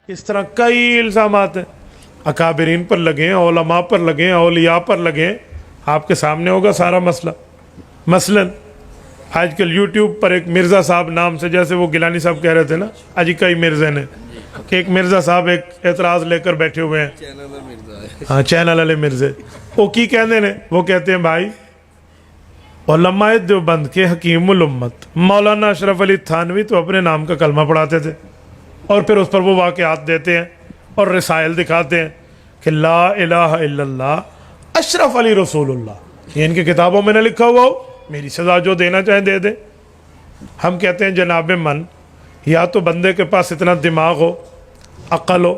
اس طرح کئی الزامات ہیں، اکابرین پر لگے ہیں، علماء پر لگے ہیں، اولیاء پر لگے ہیں. آپ کے سامنے ہوگا سارا مسئلہ. مثلاً آج کل یوٹیوب پر ایک مرزا صاحب نام سے، جیسے وہ گیلانی صاحب کہہ رہے تھے نا، اجی کئی مرزے نے، کہ ایک مرزا صاحب ایک اعتراض لے کر بیٹھے ہوئے ہیں. ہاں، چینل والے مرزے. وہ کی کہتے ہیں؟ وہ کہتے ہیں بھائی علماء دیوبند کے حکیم الامت مولانا اشرف علی تھانوی تو اپنے نام کا کلمہ پڑھاتے تھے، اور پھر اس پر وہ واقعات دیتے ہیں اور رسائل دکھاتے ہیں کہ لا الہ الا اللہ اشرف علی رسول اللہ. یہ ان کی کتابوں میں نہ لکھا ہوا ہو، میری سزا جو دینا چاہیں دے دے. ہم کہتے ہیں جناب من، یا تو بندے کے پاس اتنا دماغ ہو، عقل ہو،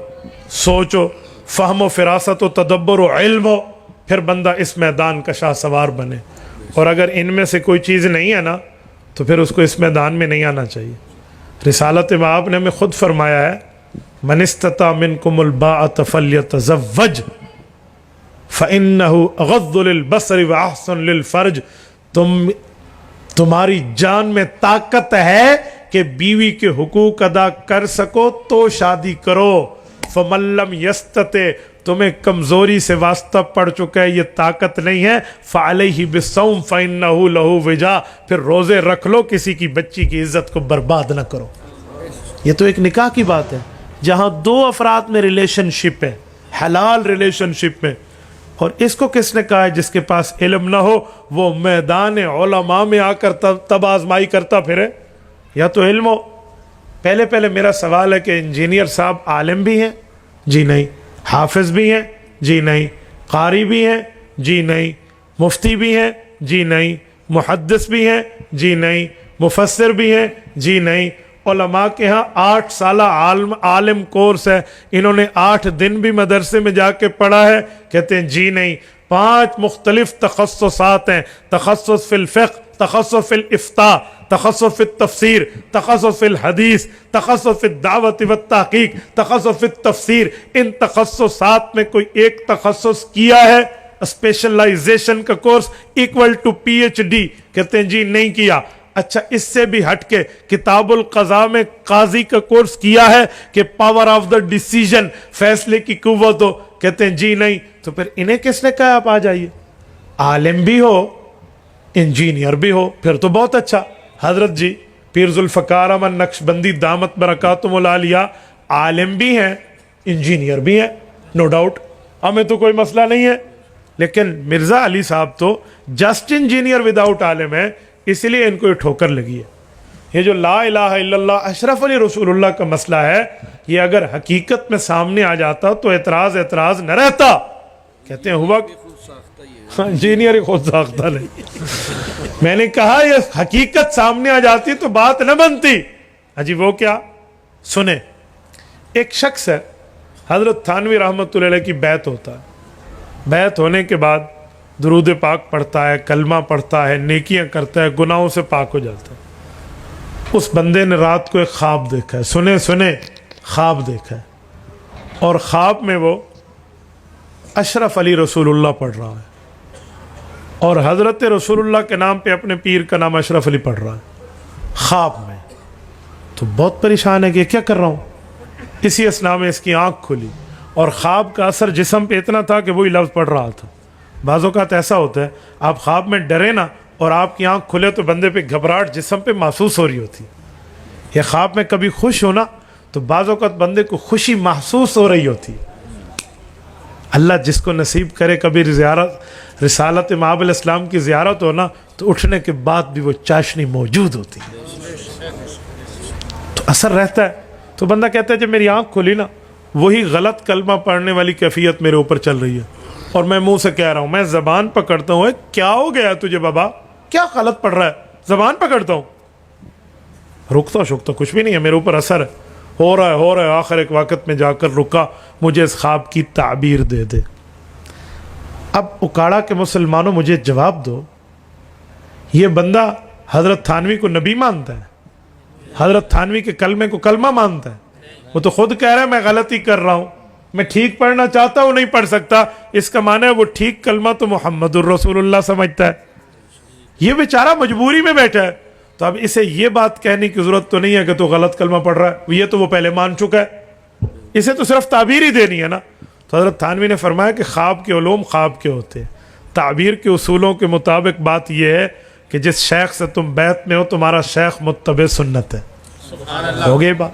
سوچ ہو، فہم و فراست و تدبر و علم ہو، پھر بندہ اس میدان کا شاہ سوار بنے. اور اگر ان میں سے کوئی چیز نہیں ہے نا تو پھر اس کو اس میدان میں نہیں آنا چاہیے. رسالت مآب نے ہمیں خود فرمایا ہے من استطاع منکم الباءۃ فلیتزوج فإنہ اغض للبصر واحسن للفرج. تمہاری جان میں طاقت ہے کہ بیوی کے حقوق ادا کر سکو تو شادی کرو. فمن لم یستطع، تمہیں کمزوری سے واسطہ پڑ چکا ہے، یہ طاقت نہیں ہے، فعلیہ بالصوم فإنہ لہ وجاء، پھر روزے رکھ لو، کسی کی بچی کی عزت کو برباد نہ کرو. یہ تو ایک نکاح کی بات ہے جہاں دو افراد میں ریلیشن شپ ہے، حلال ریلیشن شپ میں. اور اس کو کس نے کہا ہے جس کے پاس علم نہ ہو وہ میدان علماء میں آ کر تب آزمائی کرتا پھرے؟ یا تو علم ہو. پہلے میرا سوال ہے کہ انجینئر صاحب عالم بھی ہیں؟ جی نہیں. حافظ بھی ہیں؟ جی نہیں. قاری بھی ہیں؟ جی نہیں. مفتی بھی ہیں؟ جی نہیں. محدث بھی ہیں؟ جی نہیں. مفسر بھی ہیں؟ جی نہیں. علماء کے ہاں 8 سالہ عالم کورس ہے، انہوں نے 8 دن بھی مدرسے میں جا کے پڑھا ہے؟ کہتے ہیں جی نہیں. 5 مختلف تخصصات ہیں، تخصص فی الفقہ، تخصص فی الافتاء، تخصص فی التفسیر، تخصص فی الحدیث، تخصص فی الدعوت والتحقیق، تخصص فی التفسیر. ان تخصصات میں کوئی ایک تخصص کیا ہے اسپیشلائزیشن کا course equal to P H D? کہتے ہیں جی نہیں کیا. اچھا اس سے بھی ہٹ کے کتاب القضاء میں قاضی کا کورس کیا ہے کہ پاور آف دا ڈیسیجن، فیصلے کی قوت ہو؟ کہتے ہیں جی نہیں. تو پھر انہیں کس نے کہا آپ آ جائیے؟ عالم بھی ہو، انجینئر بھی ہو، پھر تو بہت اچھا. حضرت جی پیر ذوالفقار احمد نقشبندی دامت برکاتہم العالیہ عالم بھی ہیں، انجینئر بھی ہیں، نو ڈاؤٹ، ہمیں تو کوئی مسئلہ نہیں ہے. لیکن مرزا علی صاحب تو جسٹ انجینئر وداؤٹ عالم ہے، اس لیے ان کو یہ ٹھوکر لگی ہے. یہ جو لا الہ الا اللہ اشرف علی رسول اللہ کا مسئلہ ہے، یہ اگر حقیقت میں سامنے آ جاتا تو اعتراض نہ رہتا. کہتے ہیں ہوا انجینئر ہی خود ساختہ نہیں. میں نے کہا یہ حقیقت سامنے آ جاتی تو بات نہ بنتی. جی وہ کیا؟ سنیں، ایک شخص ہے، حضرت تھانوی رحمۃ اللہ علیہ کی بیعت ہوتا ہے. بیعت ہونے کے بعد درود پاک پڑھتا ہے، کلمہ پڑھتا ہے، نیکیاں کرتا ہے، گناہوں سے پاک ہو جاتا ہے. اس بندے نے رات کو ایک خواب دیکھا ہے. سنیں خواب دیکھا ہے، اور خواب میں وہ اشرف علی رسول اللہ پڑھ رہا ہے اور حضرت رسول اللہ کے نام پہ اپنے پیر کا نام اشرف علی پڑھ رہا ہے خواب میں. تو بہت پریشان ہے کہ کیا کر رہا ہوں. اسی اسنا میں اس کی آنکھ کھلی اور خواب کا اثر جسم پہ اتنا تھا کہ وہی لفظ پڑھ رہا تھا. بعض اوقات ایسا ہوتا ہے آپ خواب میں ڈرے نا اور آپ کی آنکھ کھلے تو بندے پہ گھبراہٹ جسم پہ محسوس ہو رہی ہوتی. یا خواب میں کبھی خوش ہونا تو بعض اوقات بندے کو خوشی محسوس ہو رہی ہوتی. اللہ جس کو نصیب کرے کبھی زیارت رسالت مآب علیہ السلام کی زیارت ہو نا تو اٹھنے کے بعد بھی وہ چاشنی موجود ہوتی تو اثر رہتا ہے. تو بندہ کہتا ہے جب میری آنکھ کھلی نا وہی غلط کلمہ پڑھنے والی کیفیت میرے اوپر چل رہی ہے اور میں منہ سے کہہ رہا ہوں، میں زبان پکڑتا ہوں، کیا ہو گیا تجھے بابا، کیا غلط پڑھ رہا ہے؟ زبان پکڑتا ہوں، رکتا شکتا کچھ بھی نہیں ہے، میرے اوپر اثر ہے، ہو رہا ہے. آخر ایک وقت میں جا کر رکا، مجھے اس خواب کی تعبیر دے دے. اب اکاڑا کے مسلمانوں مجھے جواب دو، یہ بندہ حضرت تھانوی کو نبی مانتا ہے، حضرت تھانوی کے کلمے کو کلمہ مانتا ہے. وہ تو خود کہہ رہا ہے میں غلطی کر رہا ہوں، میں ٹھیک پڑھنا چاہتا ہوں نہیں پڑھ سکتا. اس کا معنی ہے وہ ٹھیک کلمہ تو محمد الرسول اللہ سمجھتا ہے. یہ بیچارہ مجبوری میں بیٹھا ہے. تو اب اسے یہ بات کہنے کی ضرورت تو نہیں ہے کہ تو غلط کلمہ پڑھ رہا ہے، یہ تو وہ پہلے مان چکا ہے. اسے تو صرف تعبیر ہی دینی ہے نا. تو حضرت تھانوی نے فرمایا کہ خواب کے علوم خواب کے ہوتے ہیں, تعبیر کے اصولوں کے مطابق بات یہ ہے کہ جس شیخ سے تم بیعت میں ہو تمہارا شیخ متبع سنت ہے. ہو گئی بات.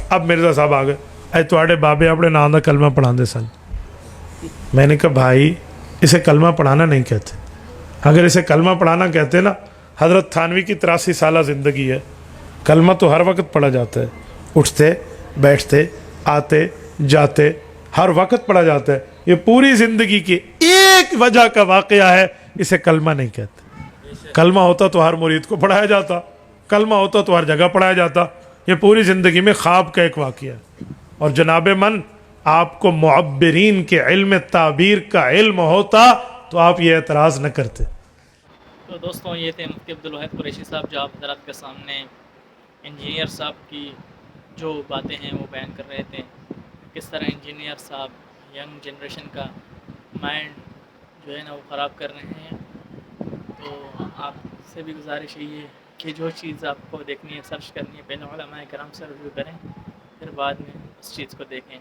اب مرزا صاحب آ گئے, اے تواڈے بابے اپنے نام دا کلمہ پڑھاندے سن. میں نے کہا بھائی اسے کلمہ پڑھانا نہیں کہتے, اگر اسے کلمہ پڑھانا کہتے نا, حضرت تھانوی کی 83 سالہ زندگی ہے, کلمہ تو ہر وقت پڑھا جاتا ہے, اٹھتے بیٹھتے آتے جاتے ہر وقت پڑھا جاتا ہے. یہ پوری زندگی کی ایک وجہ کا واقعہ ہے, اسے کلمہ نہیں کہتے. کلمہ ہوتا تو ہر مرید کو پڑھایا جاتا, کلمہ ہوتا تو ہر جگہ پڑھایا جاتا. یہ پوری زندگی میں خواب کا ایک واقعہ ہے. اور جناب من آپ کو معبرین کے علم تعبیر کا علم ہوتا تو آپ یہ اعتراض نہ کرتے. تو دوستوں یہ تھے مفتی عبدالواحد قریشی صاحب جو آپ حضرات کے سامنے انجینئر صاحب کی جو باتیں ہیں وہ بیان کر رہے تھے. کس طرح انجینئر صاحب ینگ جنریشن کا مائنڈ جو ہے نا وہ خراب کر رہے ہیں. تو آپ سے بھی گزارش یہی ہے کہ جو چیز آپ کو دیکھنی ہے سرچ کرنی ہے پہلے علماء کرام سے رجوع کریں, پھر بعد میں اس چیز کو دیکھیں.